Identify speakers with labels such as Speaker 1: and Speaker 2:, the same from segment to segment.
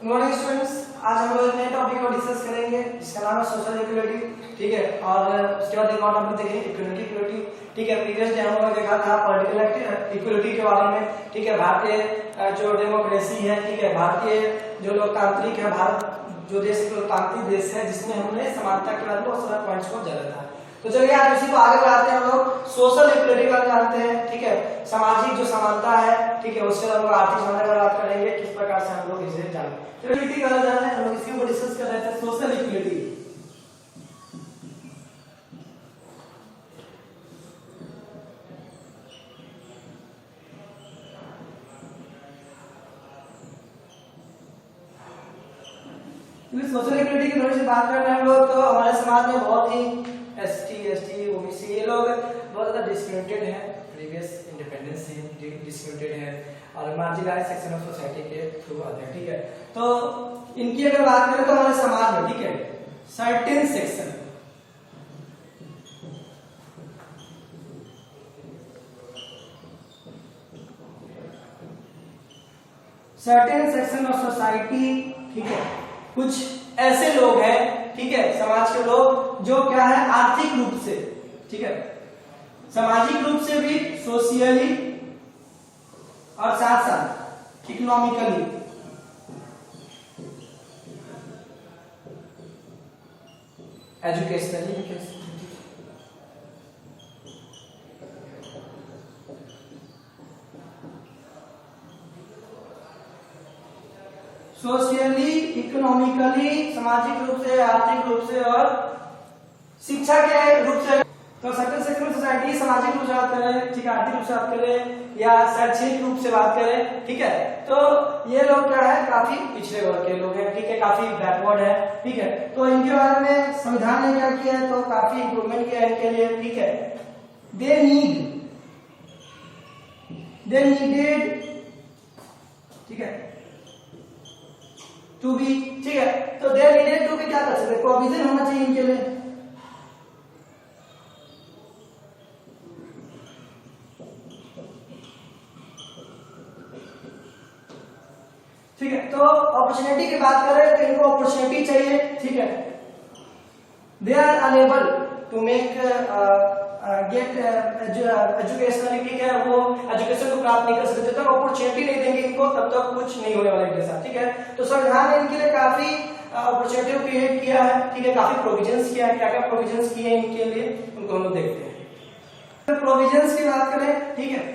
Speaker 1: Good morning students. आज हम लोग एक नए टॉपिक को डिस्कस करेंगे जिसका नाम है सोशल इक्वलिटी। ठीक है, और उसके बाद एक और टॉपिक देखेंगे इकोनॉमिक इक्वलिटी। ठीक है, प्रीवियस डे हम लोगों ने देखा था पॉलिटिकल इक्वलिटी के बारे में। ठीक है, भारतीय जो डेमोक्रेसी है, ठीक है, भारतीय जो लोकतांत्रिक है, भारत जो देश लोकतांत्रिक देश है जिसमें हमने समानता के बारे में बहुत सारे पॉइंट्स को जाना था। तो चलिए आज उसी को आगे बढ़ाते हैं। हम लोग सोशल इक्वलिटी का जानते हैं। ठीक है, सामाजिक जो समानता है, ठीक है, उससे हम लोग आर्थिक समानता पर बात करेंगे, किस प्रकार से हम लोग इसे जानेंगे। इक्वलिटी का जाना है, हम लोग इसी को डिस्कस कर रहे थे, सोशल इक्वलिटी। सोशल इक्वलिटी की थोड़ी सी बात कर रहे हैं हम लोग, तो हमारे समाज में बहुत ही एसटी, ओबीसी ये लोग बहुत ज्यादा डिस्क्रिमिनेटेड है, प्रीवियस इंडिपेंडेंस से डिस्क्रिमिनेटेड है और मार्जिनलाइज्ड सेक्शन ऑफ सोसाइटी के थ्रू आते हैं। ठीक है, तो इनकी अगर बात करें तो हमारे समाज में, ठीक है, सर्टेन सेक्शन ऑफ सोसाइटी, ठीक है, कुछ ऐसे लोग हैं, ठीक है, समाज के लोग जो क्या है आर्थिक रूप से, ठीक है, सामाजिक रूप से भी, सोशियली और साथ साथ इकोनॉमिकली एजुकेशनली सोशियली, इकोनॉमिकली, सामाजिक रूप से, आर्थिक रूप से और शिक्षा के रूप से। तो सर्टेन सेक्शन ऑफ सोसाइटी सामाजिक रूप से बात करें, ठीक है, आर्थिक रूप से बात करें या शैक्षणिक रूप से बात करें, ठीक है, तो ये लोग क्या है काफी पिछड़े वर्ग के लोग हैं, ठीक है, काफी बैकवर्ड है। ठीक है, तो इनके बारे में संविधान ने क्या किया है, तो काफी इंप्रूवमेंट किया है इनके लिए। ठीक है, दे नीडेड, ठीक है, टू बी, ठीक है, तो दे नीडेड टू बी क्या कर सकते, प्रोविजन होना चाहिए इनके लिए। ठीक है, तो अपॉर्चुनिटी की बात करें तो इनको अपॉर्चुनिटी चाहिए। ठीक है, they are enable to make get education, ठीक है, वो एजुकेशन को प्राप्त नहीं कर सकते जब तक अपॉर्चुनिटी नहीं देंगे इनको, तब तक कुछ नहीं होने वाला इनके साथ। ठीक है, तो संविधान ने इनके लिए काफी अपॉर्चुनिटी क्रिएट किया है। ठीक है, काफी प्रोविजंस किया है। क्या क्या प्रोविजंस किए हैं इनके लिए, उनको हम लोग देखते हैं। प्रोविजंस की बात करें, ठीक है,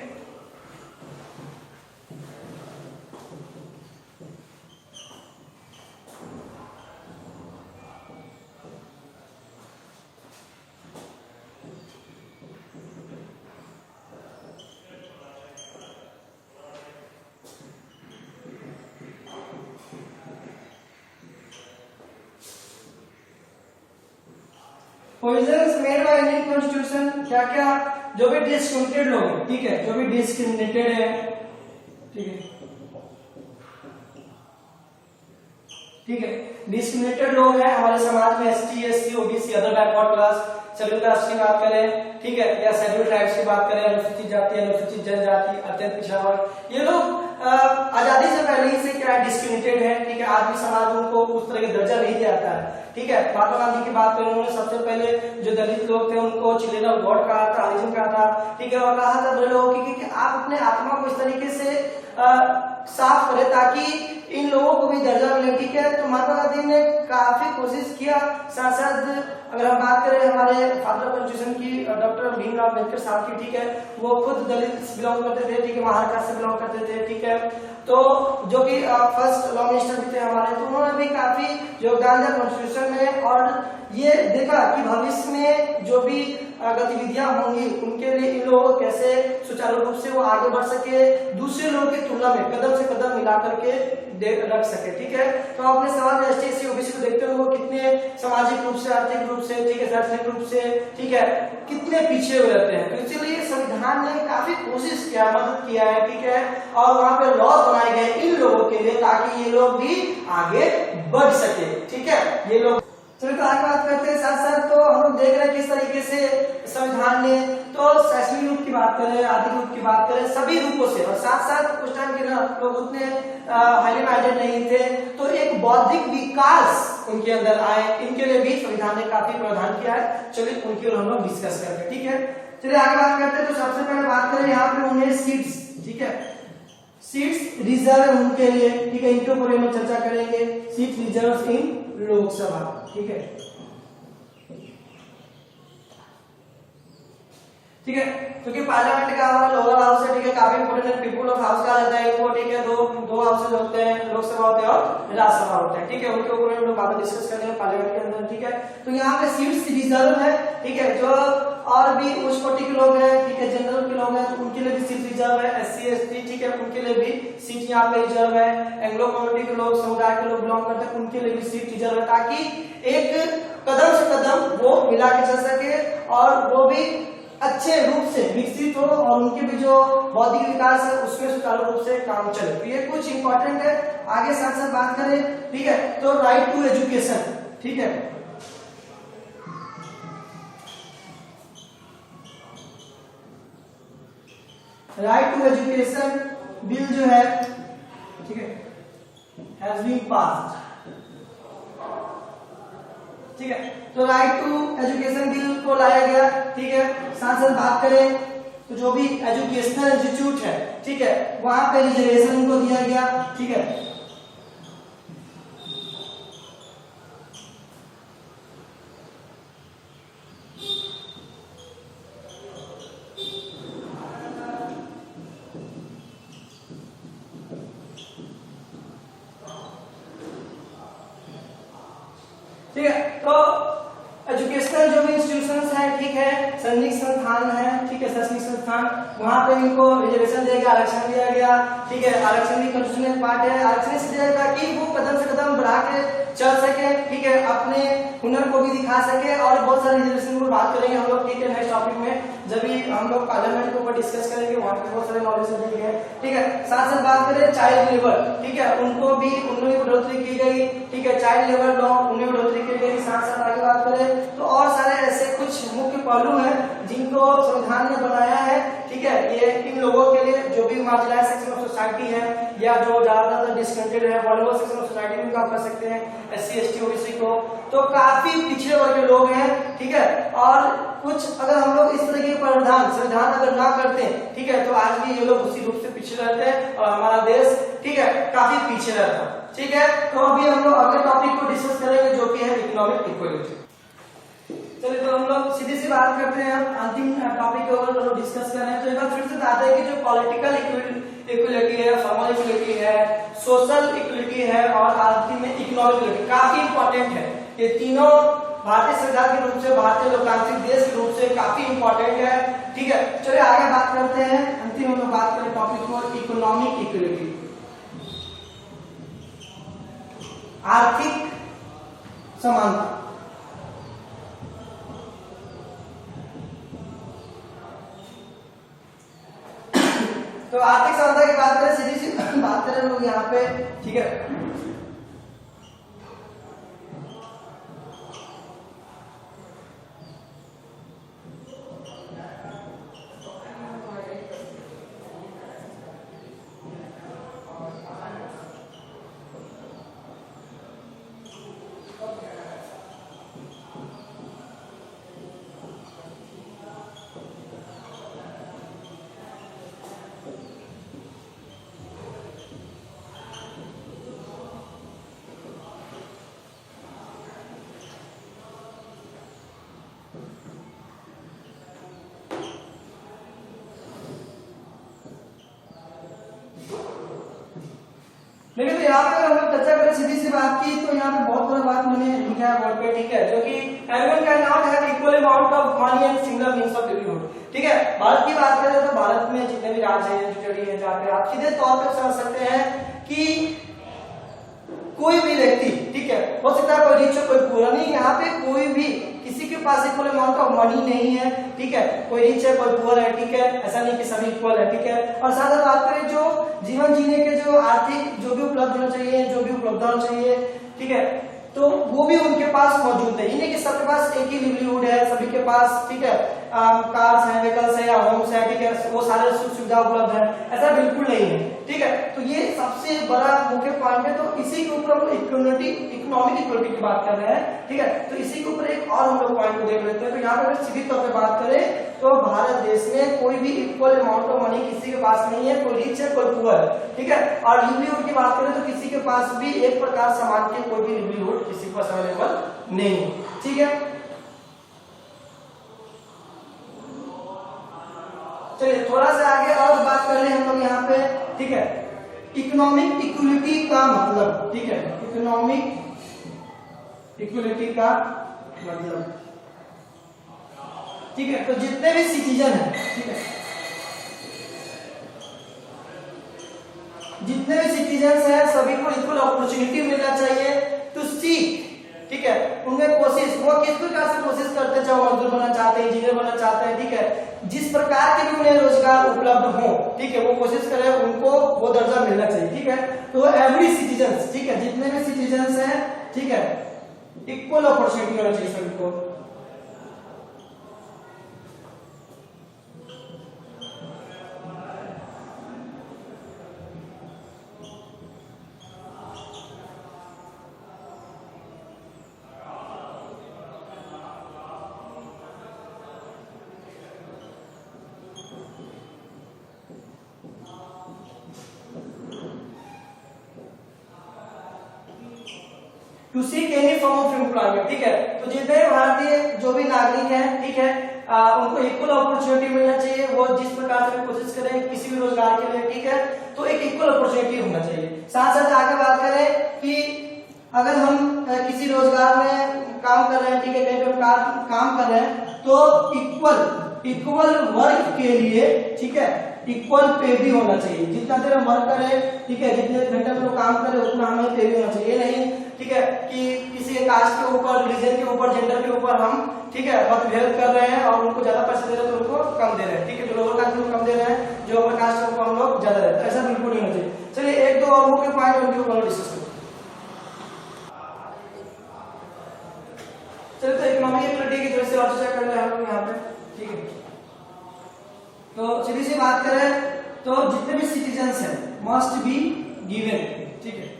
Speaker 1: provisions made by Indian constitution. क्या क्या, जो भी डिस्क्रिमिनेटेड लोग हैं, ठीक है, जो भी डिस्क्रिमिनेटेड है, ठीक है, ठीक है, डिस्क्रिमिनेटेड लोग हैं हमारे समाज में, ST, SC, OBC, other backward class, schedule caste की बात करें, ठीक है, या शेड्यूल ट्राइब्स की बात करें, अनुसूचित जाति, अनुसूचित जनजाति, अत्यंत पिछड़ा वर्ग, ये लोग आजादी से पहले ही से क्या डिस्क्रिमिनेटेड है। ठीक है, आज भी समाज में उनको उस तरह का दर्जा नहीं दिया जाता है। ठीक है, महात्मा गांधी की बात करें, उन्होंने सबसे पहले जो दलित लोग थे उनको चिल्ड्रन ऑफ गॉड कहा था, हरिजन कहा था। ठीक है, और कहा था बड़े लोगों की कि आप अपने आत्मा को इस तरीके से साफ करें ताकि इन लोगों को भी दर्जा मिले। ठीक है, तो महात्मा गांधी ने काफी कोशिश किया। साथ साथ अगर हम बात करें हमारे फादर कॉन्स्टिट्यूशन की, डॉक्टर भीमराव अम्बेडकर साहब की, ठीक है, वो खुद दलित से बिलोंग करते थे, ठीक है, महाराष्ट्र से बिलोंग करते थे। ठीक है, तो जो कि फर्स्ट लॉ मिनिस्टर भी थे हमारे, तो उन्होंने भी काफी योगदान दिया कॉन्स्टिट्यूशन में और ये देखा कि भविष्य में जो भी गतिविधियां होंगी उनके लिए इन लोगों को कैसे सुचारू रूप से वो आगे बढ़ सके, दूसरे लोगों की तुलना में कदम से कदम मिला करके रख सके। ठीक है, तो अपने समाज में एसटी, एससी, ओबीसी को देखते हुए वो कितने सामाजिक रूप से, आर्थिक रूप से, ठीक है, शैक्षणिक रूप से, ठीक है, कितने पीछे हुए रहते हैं। तो इसीलिए संविधान ने काफी कोशिश किया, मदद किया है। ठीक है, और वहां पे लॉ बनाए गए इन लोगों के लिए ताकि ये लोग भी आगे बढ़ सके। ठीक है, ये लोग चलिए तो आगे बात करते हैं। साथ साथ तो हम लोग देख रहे हैं किस तरीके से संविधान ने तो शैक्षणिक रूप की बात करें, आर्थिक रूप की बात करें, सभी रूपों से, और साथ साथ उस टाइम के ना लोग उतने हाईली माइंडेड नहीं थे, तो एक बौद्धिक विकास उनके अंदर आए, इनके लिए भी संविधान ने काफी प्रावधान किया है। चलिए उनके हम लोग डिस्कस करते हैं, ठीक है। चलिए आगे बात करते हैं। तो सबसे पहले बात करें यहाँ पे उन्हें सीट्स, ठीक है, सीट्स रिजर्व उनके लिए, ठीक है, इनके ऊपर हम लोग चर्चा करेंगे। सीट रिजर्व इन लोकसभा, ठीक है, ठीक है, क्योंकि पार्लियामेंट का हमारा लोअर हाउस है, ठीक है, काफी इंपोर्टेंट है, पीपुल ऑफ हाउस कहा जाता है इनको, ठीक है। दो हाउसेज होते हैं, लोकसभा होते हैं और राज्यसभा होते हैं, ठीक है, उनके ऊपर हम लोग बाद में डिस्कस करेंगे पार्लियामेंट के अंदर, ठीक है। तो यहाँ पे सीट्स रिजर्व है, ठीक है, जो और भी उस कोटि के लोग हैं, ठीक है, जनरल के लोग हैं, तो उनके लिए भी सीट रिजर्व है। SC ST, ठीक है, उनके लिए भी सीट यहाँ पे रिजर्व है। एंग्लो कम्युनिटी के लोग, समुदाय के लोग बिलोंग करते हैं, उनके लिए भी सीट रिजर्व है, ताकि एक कदम से कदम वो मिला के चल सके और वो भी अच्छे रूप से विकसित हो और उनके भी जो बौद्धिक विकास है उसमें सुचारू रूप से काम चले। तो ये कुछ इंपॉर्टेंट है। आगे साथ साथ बात करें, ठीक है, तो राइट टू एजुकेशन, ठीक है, राइट टू एजुकेशन बिल जो है, ठीक है, हैज बीन पास्ड, ठीक है। तो राइट टू एजुकेशन बिल को लाया गया, ठीक है। साथ साथ बात करें तो जो भी एजुकेशनल इंस्टीट्यूट है, ठीक है, वहां पे रिजर्वेशन उनको दिया गया, ठीक है। ठीक है, तो एजुकेशनल जो भी इंस्टीट्यूशंस है, ठीक है, शैक्षणिक संस्थान है, ठीक है, शैक्षणिक संस्थान, वहां पे इनको रिजर्वेशन दिया गया, आरक्षण दिया गया, ठीक है। आरक्षण भी कॉन्स्टिट्यूशनल पार्ट है, आरक्षण इसलिए दिया गया कि वो कदम से कदम बढ़ा के चल सके, ठीक है, अपने हुनर को भी दिखा सके। और बहुत सारे रिजर्वेशन पर बात करेंगे हम लोग, ठीक है, नेक्स्ट टॉपिक में जब भी हम लोग पार्लियामेंट के ऊपर डिस्कस करेंगे, वहां पे बहुत सारे नॉलेज देंगे, ठीक है। साथ साथ बात करें चाइल्ड लेबर, ठीक है, उनको भी उनमें बढ़ोतरी की गई, ठीक है, चाइल्ड लेबर लॉ उन्हें बढ़ोतरी की गई। साथ साथ आगे बात करें तो और सारे ऐसे कुछ मुख्य पहलू हैं जिनको संविधान ने बनाया है, ठीक है, ये इन लोगों के लिए जो भी मार्जिनलाइज्ड सेक्शन ऑफ सोसाइटी है या जो ज्यादातर डिस्क्रिमिनेटेड है, वल्नरेबल सेक्शन ऑफ सोसाइटी में काम कर सकते हैं, SC ST OBC को, तो काफी पिछड़े वर्ग के लोग हैं, ठीक है। और कुछ अगर हम लोग इस तरह के प्रावधान संविधान अगर ना करते, ठीक है, तो आज भी ये लोग उसी रूप से पीछे रहते हैं और हमारा देश, ठीक है, काफी पीछे रहता, ठीक है। तो अभी हम लोग अगले टॉपिक को डिस्कस करेंगे जो कि है इकोनॉमिक इक्वालिटी। चलिए तो हम लोग सीधी सी बात करते हैं, अब अंतिम टॉपिक के ऊपर हम लोग डिस्कस कर रहे हैं। तो एक बार फिर से बताते हैं कि जो पॉलिटिकल इक्वलिटी है, फॉर्मल इक्वलिटी है, सोशल इक्वलिटी है और आर्थिक में इकोनॉमिक इक्वलिटी काफी इंपॉर्टेंट है। ये तीनों भारतीय संविधान के रूप से, भारतीय लोकतांत्रिक देश के रूप से काफी इंपॉर्टेंट है, ठीक है। चलिए आगे बात करते हैं, अंतिम हम लोग बात करें टॉपिक को, इकोनॉमिक इक्वलिटी, आर्थिक समानता। तो आर्थिक समानता की बात करें, सीधी सी बात करें लोग यहाँ पे, ठीक है, लेकिन तो यहाँ पे अगर हम लोग चर्चा करें सीधी सी बात की, तो यहाँ पे बहुत बड़ा बात मैंने लिखा है बोर्ड पे, ठीक है, जो कि everyone can not have equal amount of money and single means of livelihood, ठीक है। भारत की बात करें तो भारत में जितने भी राज्य हैं, टेरिटरी है, जहाँ पे आप सीधे तौर पर समझ सकते हैं कि कोई भी व्यक्ति, ठीक है, हो सकता है कोई रिच हो कोई पुअर, नहीं, यहाँ पे कोई भी किसी के पास इक्वल अमाउंट ऑफ मनी नहीं है, ठीक है, कोई रिच है कोई पुअर है, ठीक है, ऐसा नहीं कि सभी इक्वल है, ठीक है। और साथ साथ बात करें जो जीवन जीने के जो आर्थिक जो भी उपलब्ध होना चाहिए, जो भी उपलब्ध होना चाहिए, ठीक है, तो वो भी उनके पास मौजूद है। यानी कि सबके पास एक ही लिवलीहुड है, सभी के पास, ठीक है, कार्स हैं, व्हीकल्स है या होम्स है, ठीक है, वो सारे सुख सुविधा उपलब्ध है, ऐसा बिल्कुल नहीं है, ठीक है। तो ये सबसे बड़ा मुख्य पॉइंट है। तो इसी के ऊपर हम इकोनॉमिक इक्वलिटी की बात कर रहे हैं, ठीक है। तो इसी के ऊपर एक और हम लोग पॉइंट को देख लेते हैं। तो यहाँ पे अगर सीधी तौर पे बात करें तो भारत देश में कोई भी इक्वल अमाउंट ऑफ मनी किसी के पास नहीं है, कोई रिच है कोई पुअर है, ठीक है। और लिवलीहुड की बात करें तो किसी के पास भी एक प्रकार समान के कोई भी लिवलीहुड किसी के पास अवेलेबल नहीं है, ठीक है। चलिए थोड़ा सा आगे और बात कर ले हम लोग यहाँ पे, ठीक है। इकोनॉमिक इक्वलिटी का मतलब, ठीक है, इकोनॉमिक इक्वलिटी का मतलब, ठीक है। तो जितने भी सिटीजन हैं, ठीक है, जितने भी सिटीजन्स हैं सभी को इक्वल अपॉर्चुनिटी मिलना चाहिए टू सीक, ठीक है। उनमें कोशिश, वो किस प्रकार से कोशिश करते हैं, चाहे मजदूर बनना चाहते हैं, इंजीनियर बनना चाहते हैं, ठीक है, जिस प्रकार के भी उन्हें रोजगार उपलब्ध हो, ठीक है, वो कोशिश करें, उनको वो दर्जा मिलना चाहिए, ठीक है। तो एवरी सिटीजन, ठीक है, जितने भी सिटीजन्स हैं, ठीक है, इक्वल अपॉर्चुनिटी होना चाहिए सभी को। To seek any form of employment, ठीक है। तो जितने भारतीय जो भी नागरिक हैं, ठीक है, उनको इक्वल अपॉर्चुनिटी मिलना चाहिए। वो जिस प्रकार से कोशिश करें किसी भी रोजगार के लिए, ठीक है, तो एक इक्वल अपॉर्चुनिटी होना चाहिए। साथ साथ आगे बात करें कि अगर हम किसी रोजगार में काम कर रहे हैं, ठीक है, कहीं पे काम कर रहे हैं, तो इक्वल वर्क के लिए, ठीक है, इक्वल पे भी होना चाहिए। जितना देर हम वर्क करें, ठीक है, जितने घंटे में लोग काम करें उतना हमें पे भी होना चाहिए। नहीं, ठीक है, कि किसी कास्ट के ऊपर, रिलीजन के ऊपर, जेंडर के ऊपर हम, ठीक है, मतभेद कर रहे हैं और उनको ज्यादा पैसे दे रहे हैं तो उनको कम दे रहे हैं, ठीक है। जो लोअर कास्ट को कम दे रहे हैं, जो अपर कास्ट को हम लोग ज्यादा दे रहे हैं, ऐसा बिल्कुल नहीं होना चाहिए। चलिए एक दो और मुख्य पॉइंट उनके ऊपर डिस्कस करते हैं। चलिए तो इकोनॉमिक इक्वलिटी की तरफ से और चर्चा कर रहे हैं हम लोग यहाँ पे, ठीक है। तो सीधी सी बात करें तो जितने भी सिटीजन्स हैं मस्ट बी गिवन, ठीक है,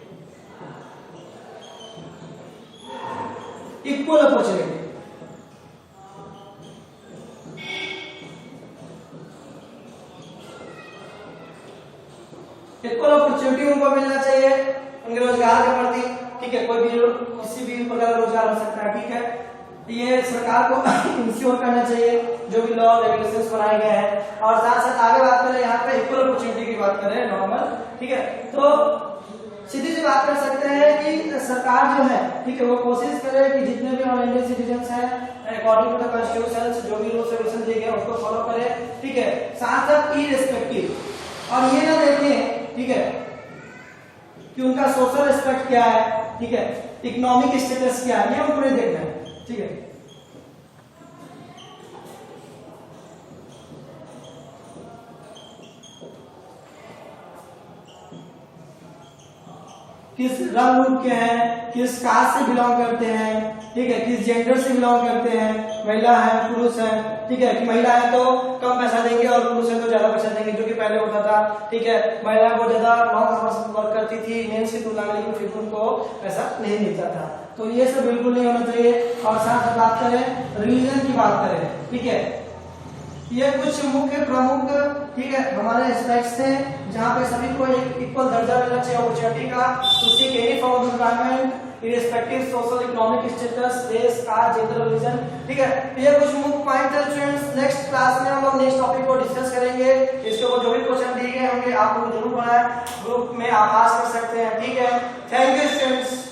Speaker 1: इक्वल अपॉर्चुनिटी। इक्वल अपॉर्चुनिटी उनको मिलना चाहिए उनके रोजगार के प्रति, ठीक है। कोई भी किसी भी प्रकार का रोजगार हो सकता है, ठीक है। ये सरकार को इंश्योर करना चाहिए जो भी लॉ रेगुलेशंस बनाए गए हैं। और साथ साथ आगे बात करें यहाँ पे इक्वल अपॉर्चुनिटी की बात करें नॉर्मल, ठीक है, तो सीधी सी बात कर सकते हैं कि सरकार जो है, ठीक है, वो कोशिश करे कि जितने भी ऑल इंडियन सिटीजन्स हैं अकॉर्डिंग टू द कॉन्स्टिट्यूशन जो भी रूल्स रेगुलेशन दिए गए उसको फॉलो करे, ठीक है। साथ साथ इररिस्पेक्टिव, और ये ना देखें, ठीक है, कि उनका सोशल एस्पेक्ट क्या है, ठीक है, इकोनॉमिक स्टेटस क्या है, ये हमको नहीं देखना है, ठीक है। किस रंग रूप के हैं, किस कास्ट से बिलोंग करते हैं, ठीक है, किस जेंडर से बिलोंग करते हैं, महिला है पुरुष है, ठीक है, कि महिला है तो कम पैसा देंगे और पुरुष है तो ज्यादा पैसा देंगे, जो कि पहले होता था, ठीक है। महिला को ज्यादा लॉन्ग आवर्स वर्क करती थी मेंस की तुलना में, लेकिन फिर उनको पैसा नहीं मिलता था। तो ये सब बिल्कुल नहीं होना चाहिए। और साथ साथ बात करें रिलीजन की बात करें, ठीक है, ये कुछ मुख्य प्रमुख, ठीक है, हमारे एस्पेक्ट्स थे जहाँ पे सभी को एक इक्वल दर्जा मिलना चाहिए अपॉर्चुनिटी का, to seek any form of employment irrespective social economic status, race, caste, gender, religion, ठीक है। ये कुछ मुख्य पॉइंट है स्टूडेंट्स। नेक्स्ट क्लास में हम लोग नेक्स्ट टॉपिक को डिस्कस करेंगे। इसके ऊपर जो भी क्वेश्चन दिए गए होंगे आप लोग जरूर बनाएं, ग्रुप में आप आस्क कर सकते हैं, ठीक है। Thank you students.